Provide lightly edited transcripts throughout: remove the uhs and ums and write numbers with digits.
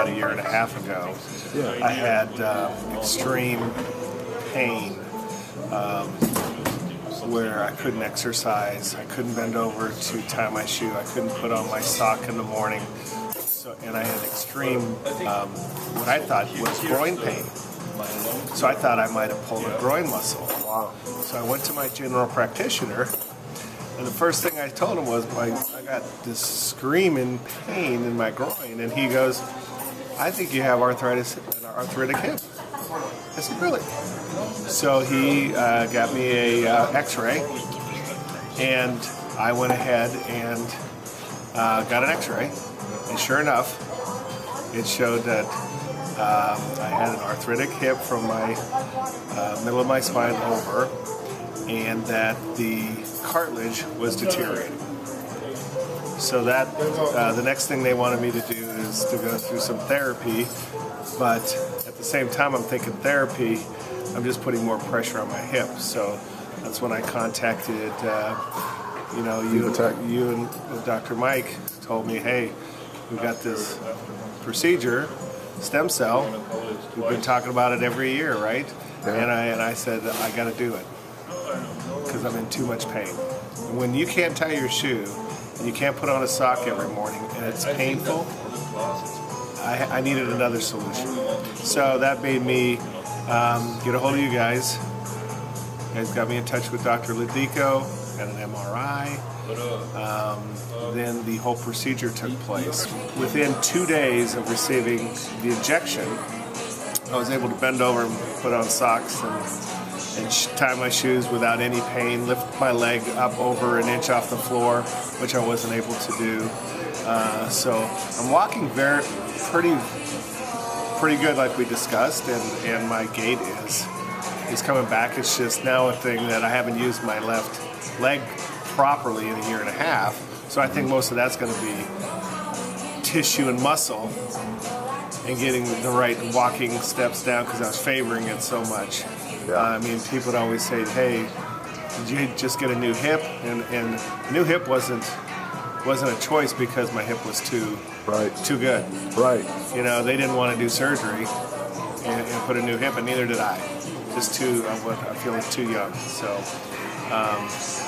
about a year and a half ago. Yeah. I had extreme pain where I couldn't exercise, I couldn't bend over to tie my shoe, I couldn't put on my sock in the morning. So, and I had extreme, what I thought was groin pain. So I thought I might have pulled a groin muscle. Wow. So I went to my general practitioner, and the first thing I told him was, I got this screaming pain in my groin, and he goes, I think you have arthritic hip. I said, really? So he got me a x-ray, and I went ahead and got an x-ray, and sure enough, it showed that I had an arthritic hip from my middle of my spine over, and that the cartilage was deteriorating. So that the next thing they wanted me to do is to go through some therapy, but at the same time I'm thinking therapy, I'm just putting more pressure on my hip. So that's when I contacted, you and Dr. Mike told me, hey, we've got this procedure, stem cell. We've been talking about it every year, right? Yeah. And I said, I got to do it because I'm in too much pain. When you can't tie your shoe and you can't put on a sock every morning and it's painful, I needed another solution. So that made me get a hold of you guys. You guys got me in touch with Dr. Ladico, got an MRI. Then the whole procedure took place. Within 2 days of receiving the injection, I was able to bend over and put on socks and tie my shoes without any pain, lift my leg up over an inch off the floor, which I wasn't able to do. So I'm walking pretty good like we discussed, and my gait is coming back. It's just now a thing that I haven't used my left leg properly in a year and a half, so I think most of that's going to be tissue and muscle and getting the right walking steps down because I was favoring it so much. Yeah. I mean, people would always say, hey, did you just get a new hip? And a new hip wasn't a choice because my hip was too good. Right. You know, they didn't want to do surgery and put a new hip, and neither did I. Just I feel like too young. So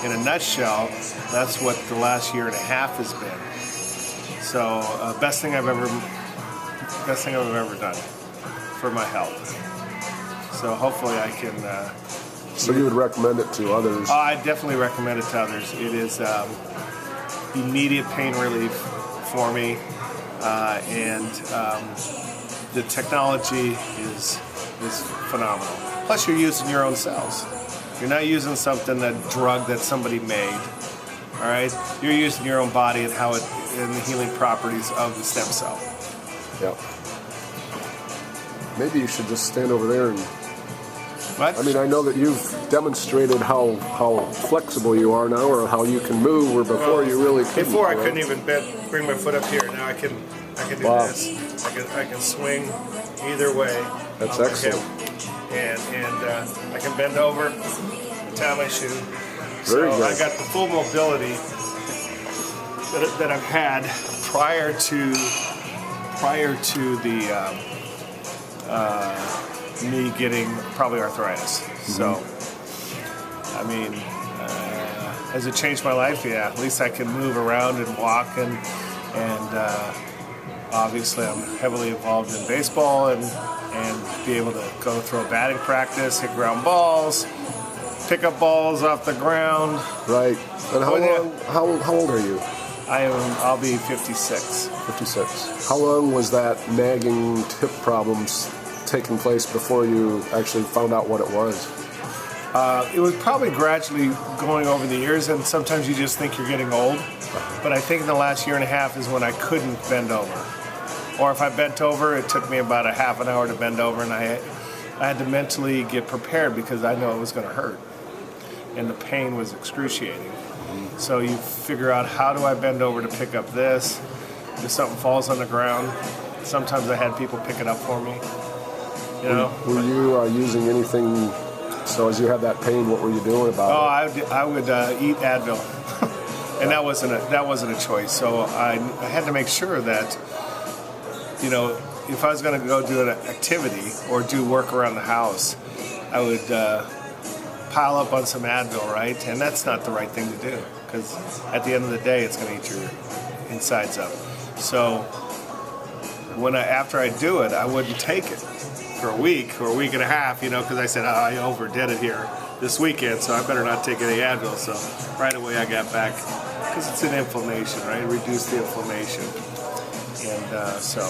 in a nutshell, that's what the last year and a half has been. So best thing I've ever done for my health. So hopefully I can. So you would recommend it to others? I definitely recommend it to others. It is immediate pain relief for me, and the technology is phenomenal. Plus, you're using your own cells. You're not using that drug that somebody made. All right, you're using your own body and and the healing properties of the stem cell. Yeah. Maybe you should just stand over there and. What? I mean, I know that you've demonstrated how flexible you are now, or how you can move, where before you really couldn't. Before I couldn't even bring my foot up here. Now I can do this. I can swing either way. That's excellent. And I can bend over, tie my shoe. Very good. I got the full mobility that I've had prior to the me getting probably arthritis. Mm-hmm. So, I mean, has it changed my life? Yeah. At least I can move around and walk, and obviously I'm heavily involved in baseball and be able to go through a batting practice, hit ground balls, pick up balls off the ground. Right. And how old are you? I'll be 56. 56. How long was that nagging hip problems taking place before you actually found out what it was? It was probably gradually going over the years, and sometimes you just think you're getting old. But I think in the last year and a half is when I couldn't bend over. Or if I bent over, it took me about a half an hour to bend over, and I had to mentally get prepared because I know it was going to hurt. And the pain was excruciating. So you figure out, how do I bend over to pick up this? If something falls on the ground, sometimes I had people pick it up for me. You know? Were you using anything? So as you had that pain, what were you doing about it? I would eat Advil, and that wasn't a choice. So I had to make sure that, if I was going to go do an activity or do work around the house, I would pile up on some Advil, right? And that's not the right thing to do, because at the end of the day, it's going to eat your insides up. So after I do it, I wouldn't take it for a week or a week and a half, you know, because I said, oh, I overdid it here this weekend, so I better not take any Advil. So right away I got back, because it's an inflammation, right? Reduce the inflammation. And so